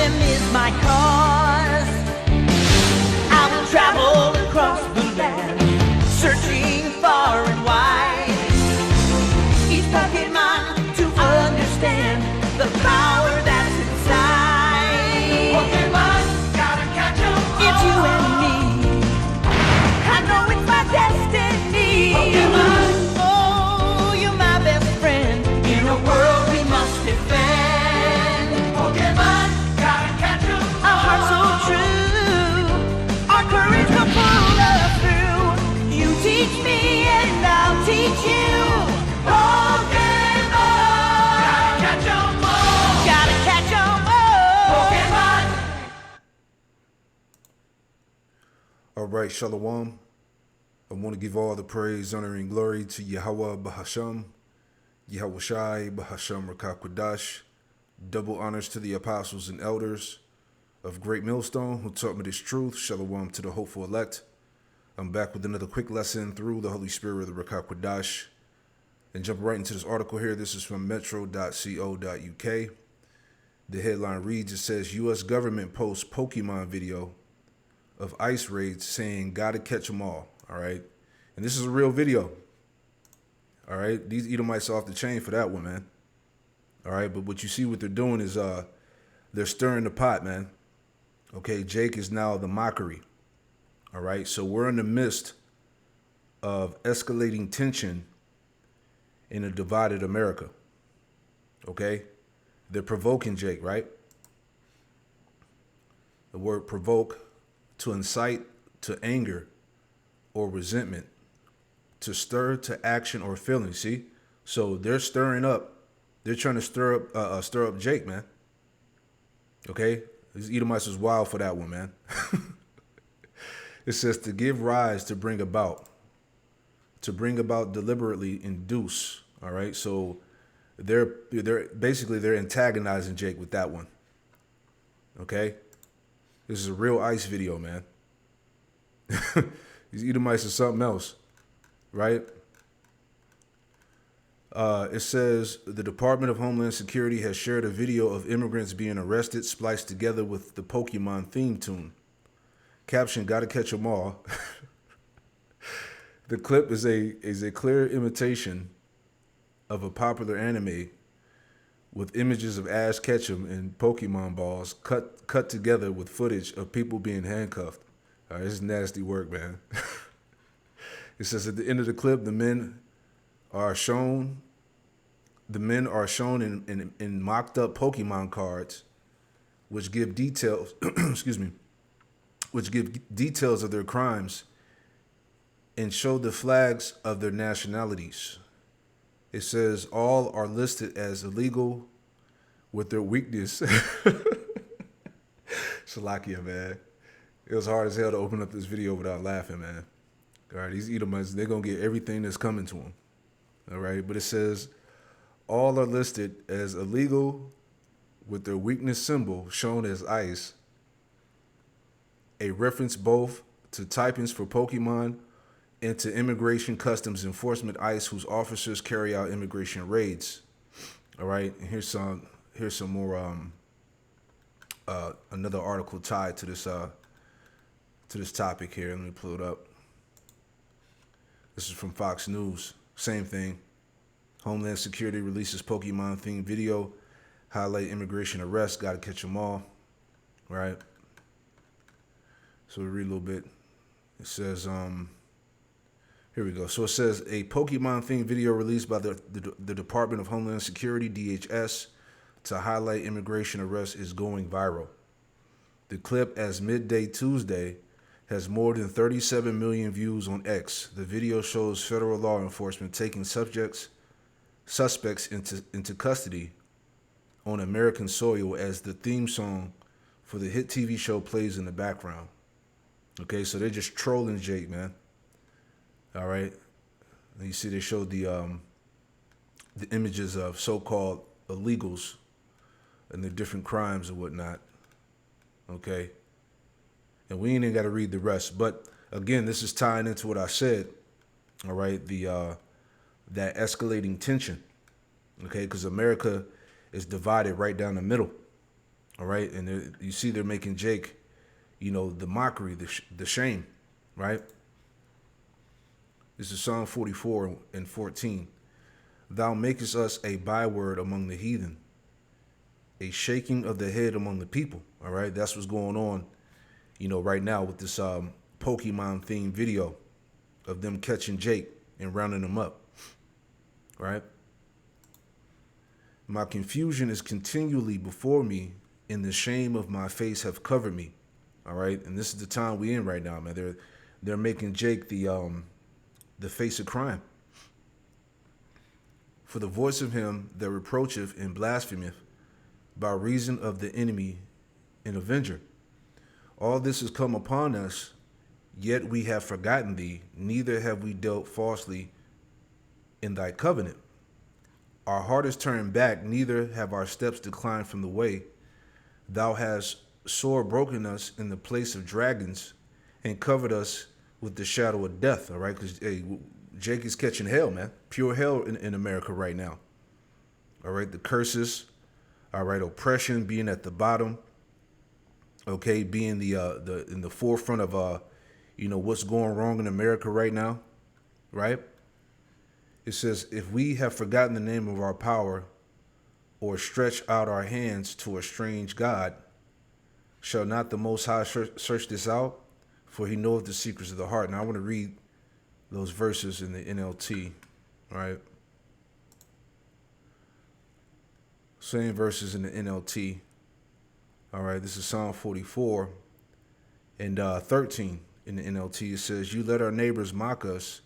freedom is my cause. I will travel across the land, searching far and wide. Each Pokemon to understand the power that's inside. Pokemon, gotta catch 'em all. It's you and me. I know it's my destiny. Pokemon, oh, you're my best friend in a world we must defend. Pokemon, gotta catch 'em all. Our hearts so true, our courage will pull us through. You teach me and I'll teach you. Pokemon, gotta catch 'em all. Gotta catch 'em all. Pokemon. All right, Shalom. I want to give all the praise, honor, and glory to Yahweh Bahasham, Yahweh Shai Bahasham Rakakwadash. Double honors to the apostles and elders of Great Millstone who taught me this truth. Shalom to the hopeful elect. I'm back with another quick lesson through the Holy Spirit of the Rakakwadash. And jump right into this article here. This is from metro.co.uk. The headline reads, it says, U.S. government posts Pokemon video of ice raids saying, gotta catch 'em all. All right. And this is a real video. All right. These Edomites are off the chain for that one, man. All right. But what you see what they're doing is they're stirring the pot, man. Okay. Jake is now the mockery. All right. So we're in the midst of escalating tension in a divided America. Okay. They're provoking Jake, right? The word provoke, to incite to anger or resentment, to stir to action or feeling. See, so they're stirring up. They're trying to stir up Jake, man. Okay, these Edomites is wild for that one, man. It says to give rise, to bring about deliberately, induce. All right, so they're basically antagonizing Jake with that one. Okay, this is a real ice video, man. These Edomites are something else, right? It says the Department of Homeland Security has shared a video of immigrants being arrested, spliced together with the Pokemon theme tune. Caption, gotta catch 'em all. The clip is a clear imitation of a popular anime with images of Ash Ketchum and Pokemon balls cut together with footage of people being handcuffed. All right, this is nasty work, man. It says at the end of the clip, the men are shown in mocked up Pokemon cards, which give details, which give details of their crimes and show the flags of their nationalities. It says all are listed as illegal with their weakness. Shalakia, man. It was hard as hell to open up this video without laughing, man. All right, these Edomites, they're going to get everything that's coming to them. All right, but it says all are listed as illegal with their weakness symbol shown as ice, a reference both to typings for Pokemon and to Immigration Customs Enforcement ICE, whose officers carry out immigration raids. All right, and here's some more another article tied to this topic here. Let me pull it up. This is from Fox News. Same thing. Homeland Security releases Pokemon themed video, highlight immigration arrests, gotta catch them all. Right. So we read a little bit. It says, here we go. So it says a Pokemon themed video released by the Department of Homeland Security, DHS, to highlight immigration arrests is going viral. The clip, as midday Tuesday, has more than 37 million views on X. The video shows federal law enforcement taking suspects into custody on American soil as the theme song for the hit TV show plays in the background. Okay, so they're just trolling Jake, man. All right. And you see they showed the images of so-called illegals and their different crimes and whatnot. Okay. And we ain't even got to read the rest. But again, this is tying into what I said. All right. That escalating tension. Okay. Because America is divided right down the middle. All right, and you see they're making Jake, the mockery, the shame, right? This is Psalm 44 and 14. Thou makest us a byword among the heathen, a shaking of the head among the people. All right, that's what's going on, right now with this Pokemon themed video of them catching Jake and rounding him up. Right? My confusion is continually before me, and the shame of my face have covered me. All right, and this is the time we in right now, man. They're making Jake the face of crime. For the voice of him that reproacheth and blasphemeth by reason of the enemy and avenger. All this has come upon us, yet we have forgotten thee, neither have we dealt falsely in thy covenant. Our heart is turned back, neither have our steps declined from the way. Thou hast sore broken us in the place of dragons and covered us with the shadow of death. All right, because Jake is catching hell, man. Pure hell in America right now. All right, the curses. All right, oppression being at the bottom. Okay, being the in the forefront of what's going wrong in America right now. Right. It says, if we have forgotten the name of our power, or stretch out our hands to a strange God, shall not the Most High search this out? For he knoweth the secrets of the heart. Now I want to read those verses in the NLT, right? Same verses in the NLT. All right, this is Psalm 44 and 13 in the NLT. It says, you let our neighbors mock us.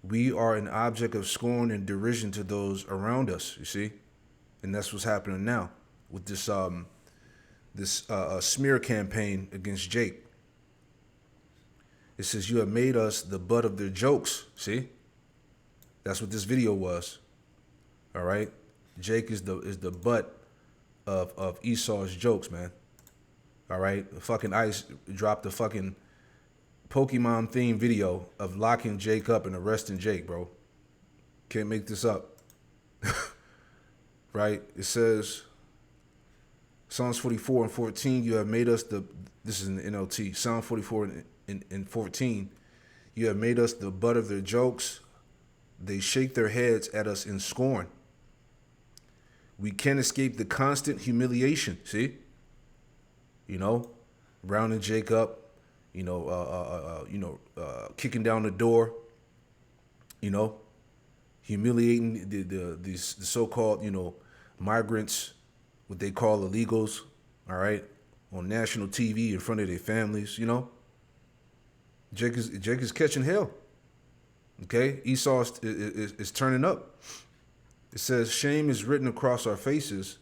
We are an object of scorn and derision to those around us, you see? And that's what's happening now with this smear campaign against Jake. It says, you have made us the butt of their jokes, see? That's what this video was, all right? Jake is the butt of Esau's jokes, man, all right? Fucking ICE dropped the fucking Pokemon themed video of locking Jake up and arresting Jake, bro. Can't make this up. Right? It says, Psalms 44 and 14, you have made us this is in the NLT, Psalm 44 and 14, you have made us the butt of their jokes. They shake their heads at us in scorn. We can't escape the constant humiliation, see? Rounding Jake up. Kicking down the door, humiliating the so-called, migrants, what they call illegals, all right, on national TV in front of their families, Jake is catching hell. Okay, Esau is turning up. It says, shame is written across our faces.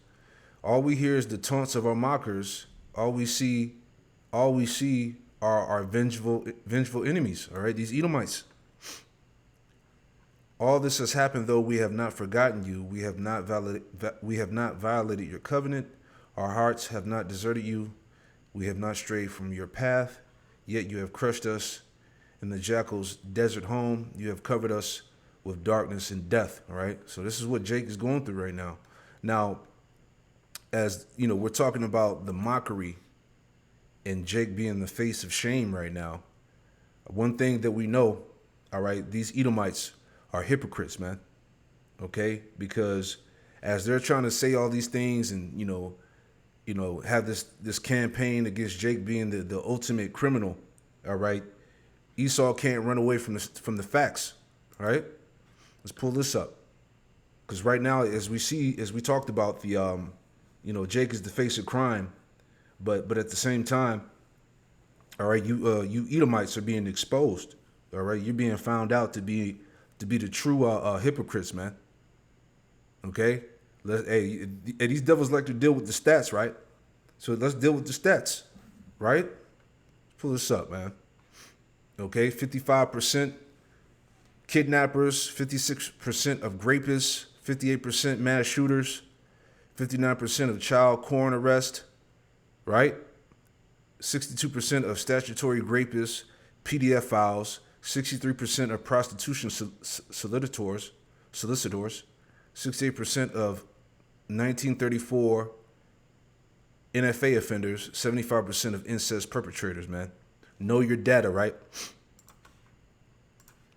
All we hear is the taunts of our mockers. All we see are our vengeful enemies, all right, these Edomites. All this has happened, though we have not forgotten you. We have not violated your covenant. Our hearts have not deserted you. We have not strayed from your path. Yet you have crushed us in the jackal's desert home. You have covered us with darkness and death, all right? So this is what Jake is going through right now. Now, as we're talking about the mockery and Jake being the face of shame right now. One thing that we know, all right, these Edomites are hypocrites, man. Okay? Because as they're trying to say all these things and, have this campaign against Jake being the ultimate criminal, all right, Esau can't run away from the facts, all right? Let's pull this up. Because right now, as we talked about, Jake is the face of crime. But at the same time, all right, you Edomites are being exposed. All right, you're being found out to be the true hypocrites, man. Okay, hey, these devils like to deal with the stats, right? So let's deal with the stats, right? Let's pull this up, man. Okay, 55% kidnappers, 56% of rapists, 58% mass shooters, 59% of child porn arrests. Right? 62% of statutory rapists, PDF files, 63% of prostitution solicitors, 68% of 1934 NFA offenders, 75% of incest perpetrators, man. Know your data, right?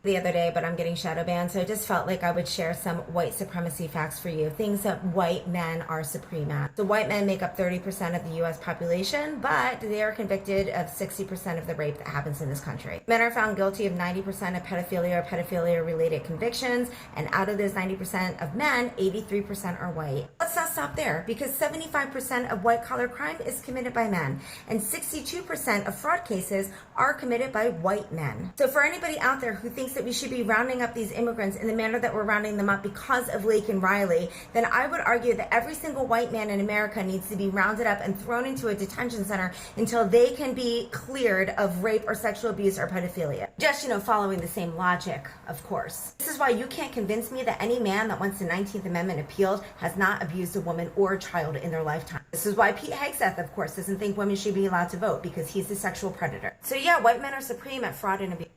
The other day, but I'm getting shadow banned, so I just felt like I would share some white supremacy facts for you, things that white men are supreme at. So white men make up 30% of the US population, but they are convicted of 60% of the rape that happens in this country. Men are found guilty of 90% of pedophilia or pedophilia-related convictions, and out of those 90% of men, 83% are white. Let's not stop there, because 75% of white-collar crime is committed by men, and 62% of fraud cases are committed by white men. So for anybody out there who thinks that we should be rounding up these immigrants in the manner that we're rounding them up because of Lake and Riley, then I would argue that every single white man in America needs to be rounded up and thrown into a detention center until they can be cleared of rape or sexual abuse or pedophilia. Just, following the same logic, of course. This is why you can't convince me that any man that wants the 19th Amendment appealed has not abused a woman or a child in their lifetime. This is why Pete Hegseth, of course, doesn't think women should be allowed to vote, because he's a sexual predator. So yeah, white men are supreme at fraud and abuse.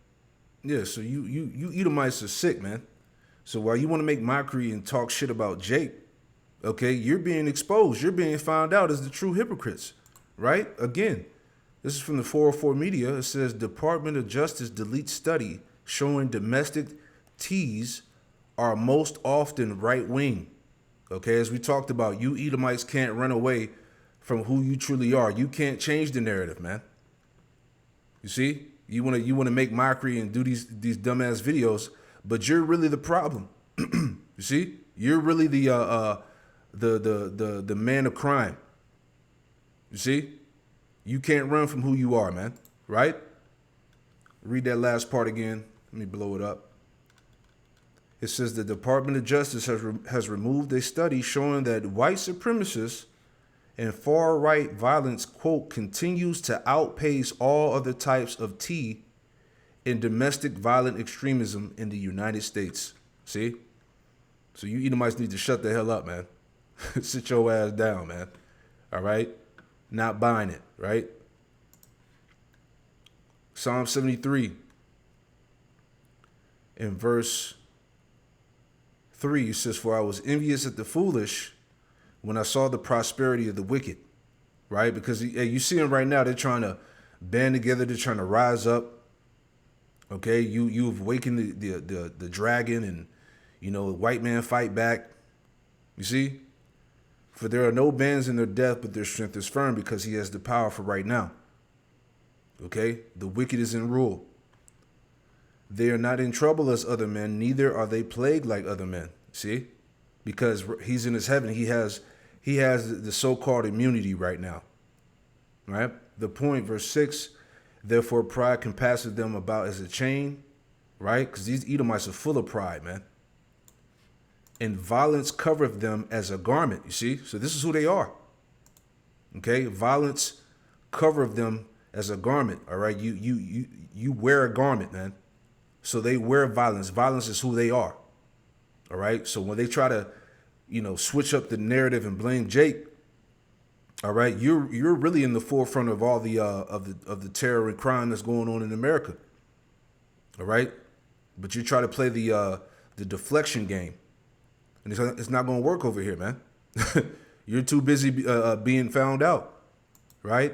Yeah, so you Edomites are sick, man. So while you want to make mockery and talk shit about Jake, okay, you're being exposed. You're being found out as the true hypocrites, right? Again, this is from the 404 Media. It says, Department of Justice deletes study showing domestic teas are most often right-wing. Okay, as we talked about, you Edomites can't run away from who you truly are. You can't change the narrative, man. You see? You want to make mockery and do these dumbass videos, but you're really the problem. You see? You're really the man of crime. You see? You can't run from who you are, man. Right? Read that last part again. Let me blow it up. It says the Department of Justice has removed a study showing that white supremacists and far-right violence, quote, continues to outpace all other types of tea in domestic violent extremism in the United States. See? So you Edomites need to shut the hell up, man. Sit your ass down, man. All right? Not buying it, right? Psalm 73 in verse 3, it says, For I was envious at the foolish when I saw the prosperity of the wicked, right? Because you see them right now, they're trying to band together, they're trying to rise up. Okay, you've awakened the dragon, and white man fight back. You see? For there are no bands in their death, but their strength is firm, because he has the power for right now. Okay? The wicked is in rule. They are not in trouble as other men, neither are they plagued like other men. See? Because he's in his heaven. He has the so-called immunity right now. Right? The point, verse 6, therefore pride compasseth them about as a chain. Right? Because these Edomites are full of pride, man. And violence covereth them as a garment. You see? So this is who they are. Okay? Violence covereth them as a garment. All right? You wear a garment, man. So they wear violence. Violence is who they are. All right? So when they try to, switch up the narrative and blame Jake, all right, you're really in the forefront of all the of the terror and crime that's going on in America. All right? But you try to play the deflection game. And it's not going to work over here, man. You're too busy being found out, right?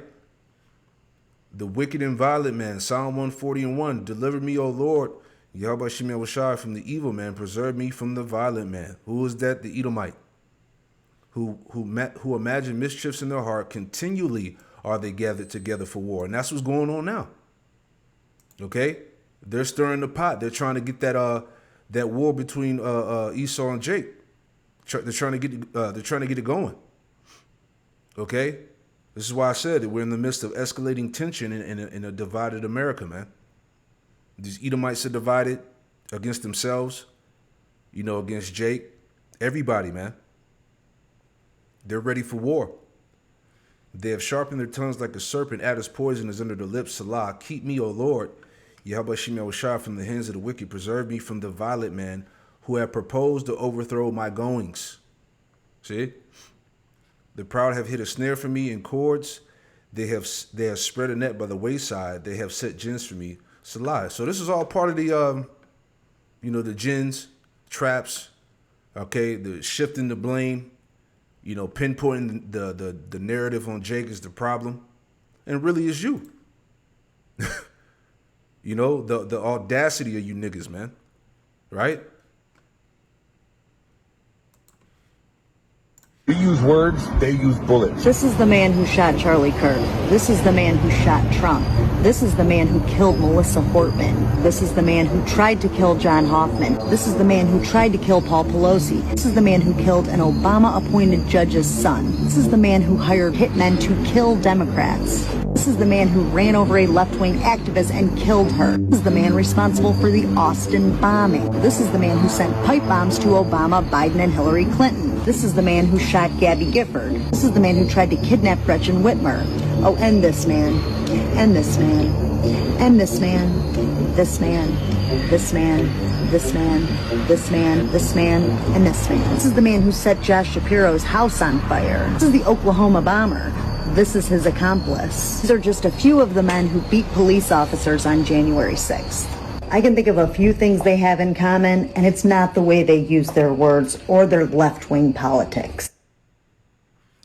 The wicked and violent man, Psalm 140:1, deliver me, O Lord, Yahweh Shemel Washai, from the evil man, preserve me from the violent man. Who is that? The Edomite. Who imagine mischiefs in their heart, continually are they gathered together for war. And that's what's going on now. Okay? They're stirring the pot. They're trying to get that war between Esau and Jake. They're trying to get it going. Okay? This is why I said that we're in the midst of escalating tension in a divided America, man. These Edomites are divided against themselves, against Jake. Everybody, man. They're ready for war. They have sharpened their tongues like a serpent. Adder's poison is under their lips. Salah. Keep me, O Lord, Yahweh Shemel Washai, from the hands of the wicked. Preserve me from the violent man who have proposed to overthrow my goings. See? The proud have hid a snare for me in cords. They have spread a net by the wayside. They have set gins for me. Salah. So this is all part of the, the gins, traps, okay, the shifting the blame, pinpointing the narrative on Jake is the problem, and really is you. The audacity of you niggas, man. Right? We use words, they use bullets. This is the man who shot Charlie Kirk. This is the man who shot Trump. This is the man who killed Melissa Hortman. This is the man who tried to kill John Hoffman. This is the man who tried to kill Paul Pelosi. This is the man who killed an Obama-appointed judge's son. This is the man who hired hitmen to kill Democrats. This is the man who ran over a left-wing activist and killed her. This is the man responsible for the Austin bombing. This is the man who sent pipe bombs to Obama, Biden, and Hillary Clinton. This is the man who shot Gabby Gifford. This is the man who tried to kidnap Gretchen Whitmer. Oh, and this man, and this man, and this man, this man, this man, this man, this man, this man, and this man. This is the man who set Josh Shapiro's house on fire. This is the Oklahoma bomber. This is his accomplice. These are just a few of the men who beat police officers on January 6th. I can think of a few things they have in common, and it's not the way they use their words or their left-wing politics.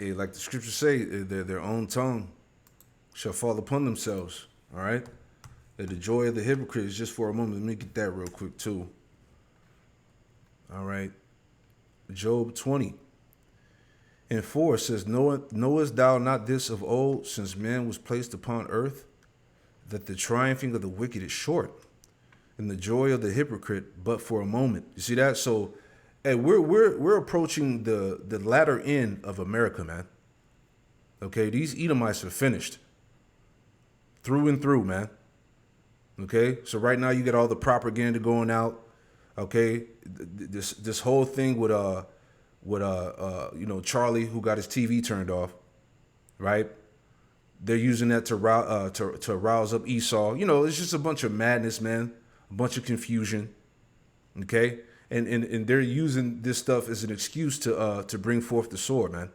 Yeah, like the scriptures say, their own tongue shall fall upon themselves, all right? That the joy of the hypocrite is just for a moment. Let me get that real quick, too. All right. Job 20. And 4 says, Knowest thou not this of old, since man was placed upon earth, that the triumphing of the wicked is short, and the joy of the hypocrite but for a moment. You see that? So, hey, we're approaching the latter end of America, man. Okay, these Edomites are finished through and through, man. Okay, so right now you got all the propaganda going out. Okay, this whole thing with Charlie, who got his TV turned off, right? They're using that to rouse up Esau. It's just a bunch of madness, man. A bunch of confusion, okay? And they're using this stuff as an excuse to bring forth the sword, man.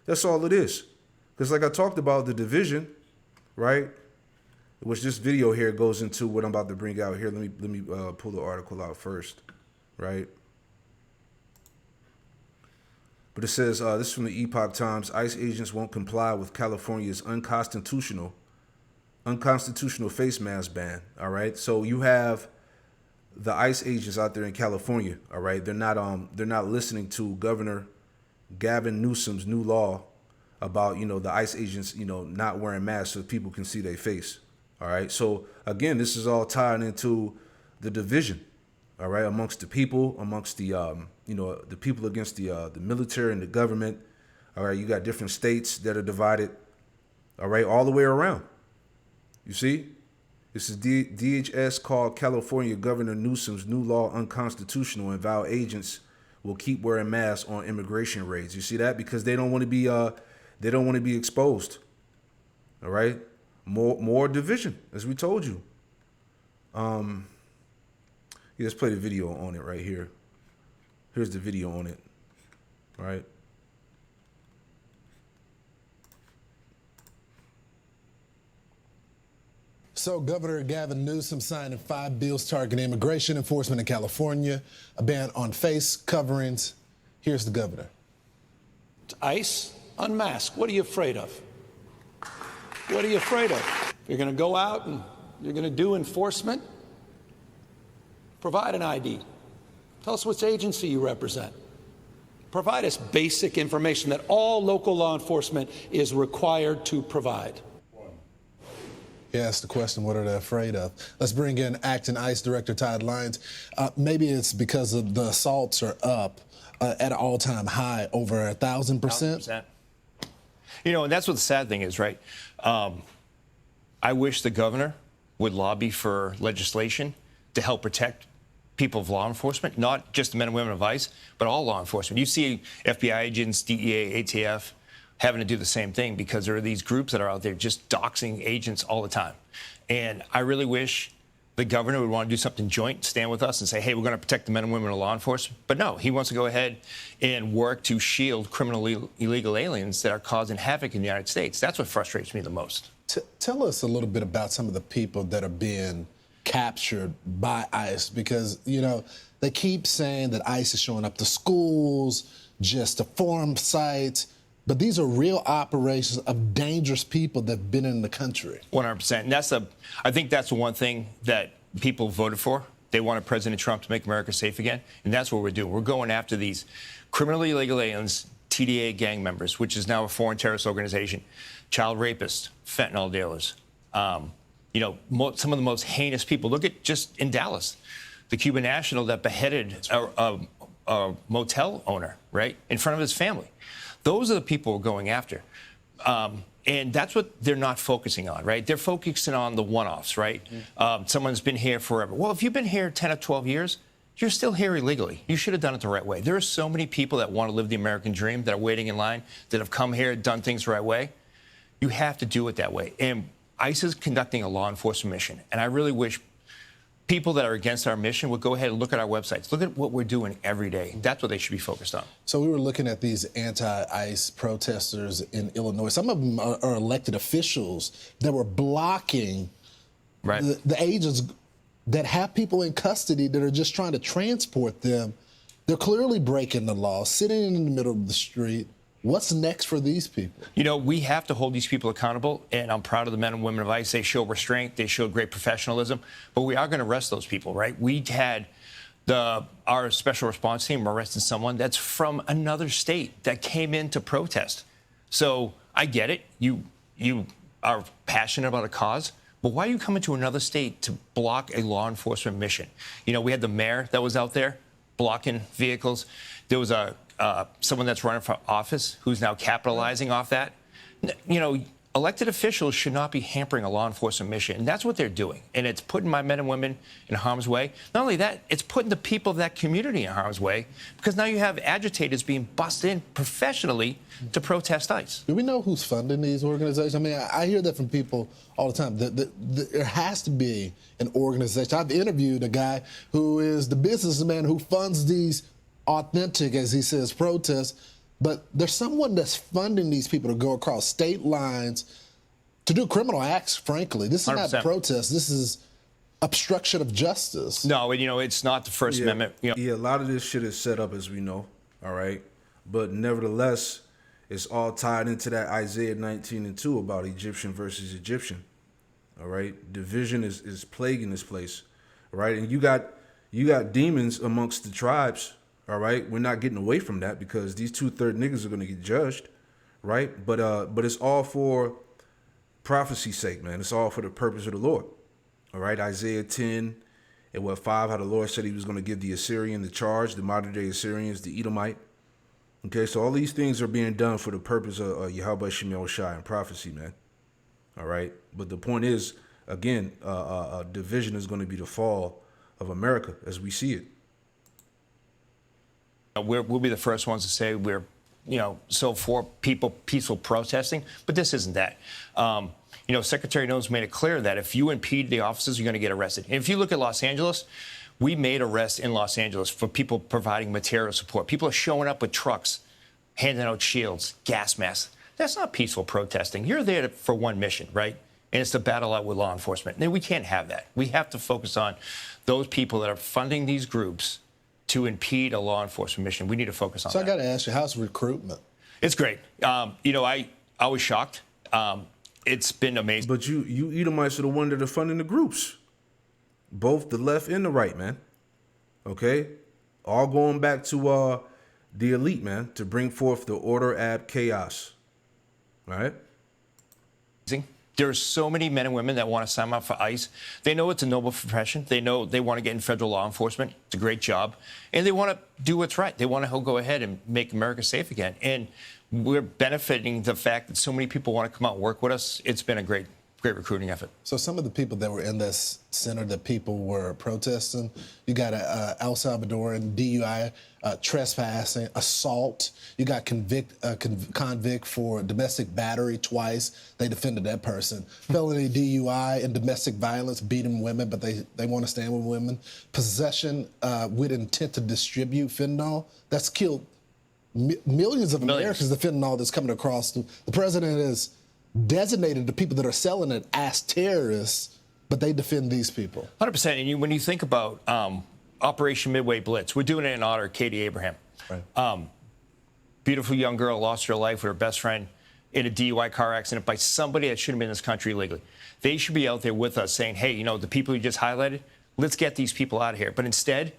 That's all it is. Because like I talked about, the division, right? Which this video here goes into what I'm about to bring out here. Let me pull the article out first, right? But it says, this is from the Epoch Times, ICE agents won't comply with California's unconstitutional face mask ban. All right. So you have the ICE agents out there in California. All right. They're not listening to Governor Gavin Newsom's new law about, the ICE agents, not wearing masks so people can see their face. All right. So again, this is all tied into the division. All right. Amongst the people, amongst the, the people against the military and the government. All right. You got different states that are divided. All right. All the way around. You see, this is DHS called California Governor Newsom's new law unconstitutional and vow agents will keep wearing masks on immigration raids. You see that? Because they don't want to be exposed. All right, more division, as we told you. Let's play the video on it right here. Here's the video on it. All right. So Governor Gavin Newsom signed 5 bills targeting immigration enforcement in California, a ban on face coverings. Here's the governor. ICE, unmask. What are you afraid of? What are you afraid of? You're going to go out and you're going to do enforcement? Provide an ID. Tell us which agency you represent. Provide us basic information that all local law enforcement is required to provide. He asked the question, what are they afraid of? Let's bring in acting ICE Director Todd Lyons. Maybe it's because of the assaults are up at an all-time high, over 1,000%. 1,000%. And that's what the sad thing is, right? I wish the governor would lobby for legislation to help protect people of law enforcement, not just the men and women of ICE, but all law enforcement. You see FBI agents, DEA, ATF, having to do the same thing because there are these groups that are out there just doxing agents all the time. And I really wish the governor would want to do something joint, stand with us and say, hey, we're going to protect the men and women of law enforcement. But no, he wants to go ahead and work to shield criminal illegal aliens that are causing havoc in the United States. That's what frustrates me the most. Tell us a little bit about some of the people that are being captured by ICE, because, they keep saying that ICE is showing up to schools, just to form sites, but these are real operations of dangerous people that have been in the country. 100%. And I think that's the one thing that people voted for. They wanted President Trump to make America safe again. And that's what we're doing. We're going after these criminally illegal aliens, TDA gang members, which is now a foreign terrorist organization, child rapists, fentanyl dealers, some of the most heinous people. Look at just in Dallas, the Cuban national that beheaded a motel owner, right, in front of his family. Those are the people we're going after. And that's what they're not focusing on, right? They're focusing on the one-offs, right? Someone's been here forever. Well, if you've been here 10 or 12 years, you're still here illegally. You should have done it the right way. There are so many people that want to live the American dream that are waiting in line, that have come here, done things the right way. You have to do it that way. And ICE is conducting a law enforcement mission. And I really wish people that are against our mission would go ahead and look at our websites. Look at what we're doing every day. That's what they should be focused on. So we were looking at these anti-ICE protesters in Illinois. Some of them are elected officials that were blocking the agents that have people in custody that are just trying to transport them. They're clearly breaking the law, sitting in the middle of the street. What's next for these people? You know, we have to hold these people accountable, and I'm proud of the men and women of ICE. They show restraint. They show great professionalism. But we are going to arrest those people, right? We had our special response team arrested someone that's from another state that came in to protest. So I get it. You are passionate about a cause. But why are you coming to another state to block a law enforcement mission? You know, we had the mayor that was out there blocking vehicles. There was someone that's running for office who's now capitalizing off that. You know, elected officials should not be hampering a law enforcement mission, and that's what they're doing. And it's putting my men and women in harm's way. Not only that, it's putting the people of that community in harm's way, because now you have agitators being busted in professionally to protest ICE. Do we know who's funding these organizations? I mean, I hear that from people all the time. There has to be an organization. I've interviewed a guy who is the businessman who funds these authentic, as he says, protests, but there's someone that's funding these people to go across state lines to do criminal acts, frankly. This is 100%. not protest. This is obstruction of justice. No, you know, it's not the First Amendment. You know. Yeah, a lot of this shit is set up, as we know, all right? But nevertheless, it's all tied into that Isaiah 19:2 about Egyptian versus Egyptian, all right? Division is plaguing this place, all right? And you got demons amongst the tribes. All right, we're not getting away from that because these 2/3 niggas are going to get judged, right? But it's all for prophecy's sake, man. It's all for the purpose of the Lord. All right, Isaiah 10 and 5, how the Lord said he was going to give the Assyrian the charge, the modern day Assyrians, the Edomite. Okay, so all these things are being done for the purpose of Yahweh Shemel Shai and prophecy, man. All right, but the point is, again, division is going to be the fall of America as we see it. We'll be the first ones to say we're, so for peaceful protesting, but this isn't that. Secretary Knowles made it clear that if you impede the officers, you're going to get arrested. And if you look at Los Angeles, we made arrests in Los Angeles for people providing material support. People are showing up with trucks, handing out shields, gas masks. That's not peaceful protesting. You're there for one mission, right? And it's to battle out with law enforcement. And we can't have that. We have to focus on those people that are funding these groups to impede a law enforcement mission. We need to focus on that. So I got to ask you, how's recruitment? It's great. I was shocked. It's been amazing. But you Edomites are the one that are funding the groups. Both the left and the right, man. Okay? All going back to the elite, man, to bring forth the order ab chaos. All right? There's so many men and women that want to sign up for ICE. They know it's a noble profession. They know they want to get in federal law enforcement. It's a great job. And they want to do what's right. They want to go ahead and make America safe again. And we're benefiting the fact that so many people want to come out and work with us. It's been a great recruiting effort. So some of the people that were in this center that people were protesting, you got a El Salvadoran DUI, trespassing, assault. You got convict for domestic battery twice. They defended that person. Felony DUI and domestic violence, beating women, but they want to stand with women. Possession with intent to distribute fentanyl. That's killed millions of Americans, the fentanyl that's coming across. The president is designated the people that are selling it as terrorists, but they defend these people. 100%. And when you think about Operation Midway Blitz, we're doing it in honor of Katie Abraham. Right. beautiful young girl lost her life with her best friend in a DUI car accident by somebody that shouldn't have been in this country illegally. They should be out there with us saying, hey, you know, the people you just highlighted, let's get these people out of here. But instead,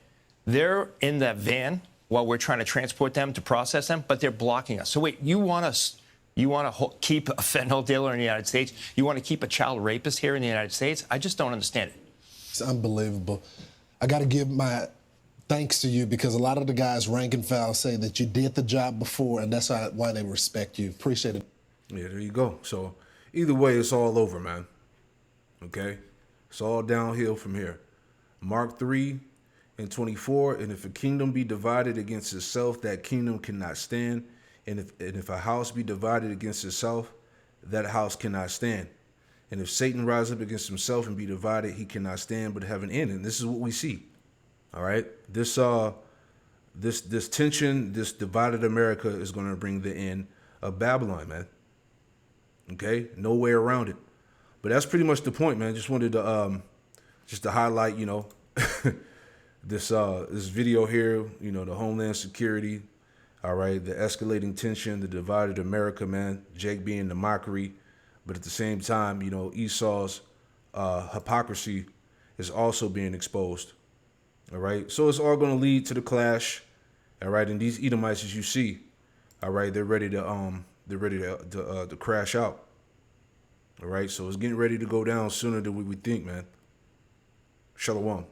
they're in that van while we're trying to transport them to process them, but they're blocking us. So wait, you want to keep a fentanyl dealer in the United States? You want to keep a child rapist here in the United States? I just don't understand it. It's unbelievable. I got to give my thanks to you because a lot of the guys rank and file say that you did the job before, and that's why they respect you. Appreciate it. Yeah, there you go. So either way, it's all over, man. Okay? It's all downhill from here. Mark 3:24, and if a kingdom be divided against itself, that kingdom cannot stand. And if a house be divided against itself, that house cannot stand. And if Satan rise up against himself and be divided, he cannot stand but have an end. And this is what we see. All right? This tension, this divided America is going to bring the end of Babylon, man. Okay? No way around it. But that's pretty much the point, man. Just wanted to highlight, you know, this video here, you know, the Homeland Security, all right, the escalating tension, the divided America, man, Jake being the mockery, but at the same time, you know, Esau's hypocrisy is also being exposed, all right? So it's all going to lead to the clash, all right? And these Edomites, as you see, all right, they're ready to crash out, all right? So it's getting ready to go down sooner than we would think, man. Shalom.